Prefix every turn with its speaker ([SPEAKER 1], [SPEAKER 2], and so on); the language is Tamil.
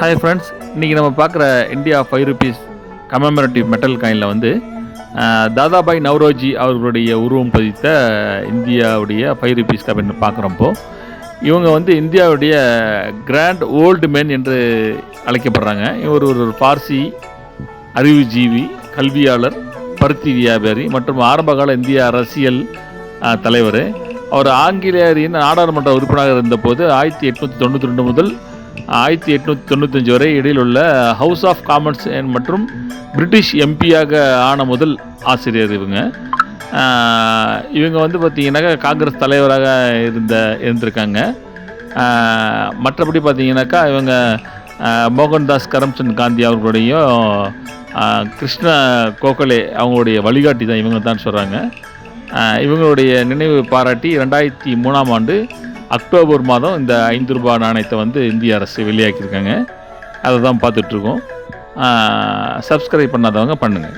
[SPEAKER 1] ஹாய் ஃப்ரெண்ட்ஸ், இன்றைக்கி நம்ம பார்க்குற இந்தியா 5 ருபீஸ் கமெமரேட்டிவ் மெட்டல் காயினில் வந்து தாதாபாய் நவ்ரோஜி அவர்களுடைய உருவம் பதித்த இந்தியாவுடைய 5 ருபீஸ் காயின் பார்க்குறப்போ இவங்க வந்து இந்தியாவுடைய கிராண்ட் ஓல்டு மேன் என்று அழைக்கப்படுறாங்க. இவர் ஒரு பார்சி அறிவுஜீவி, கல்வியாளர், பருத்தி வியாபாரி மற்றும் ஆரம்பகால இந்திய அரசியல் தலைவர். அவர் ஆங்கிலேயரின் நாடாளுமன்ற உறுப்பினராக இருந்தபோது 1892 முதல் 1895 வரை இடையில் உள்ள ஹவுஸ் ஆஃப் காமன்ஸ் மற்றும் பிரிட்டிஷ் எம்பியாக ஆன முதல் ஆசிரியர் இவங்க வந்து பார்த்திங்கனாக்கா காங்கிரஸ் தலைவராக இருந்திருக்காங்க. மற்றபடி பார்த்திங்கனாக்கா இவங்க மோகன்தாஸ் கரம்சந்த் காந்தி அவர்களுடையும் கிருஷ்ண கோகலே அவங்களுடைய வழிகாட்டி தான் இவங்க தான் சொல்கிறாங்க. இவங்களுடைய நினைவு பாராட்டி 2003ஆம் ஆண்டு அக்டோபர் மாதம் இந்த 5 ரூபாய் நாணயத்தை வந்து இந்திய அரசு வெளியாக்கியிருக்காங்க. அதை தான் பார்த்துட்ருக்கோம். சப்ஸ்கிரைப் பண்ணாதவங்க பண்ணுங்கள்.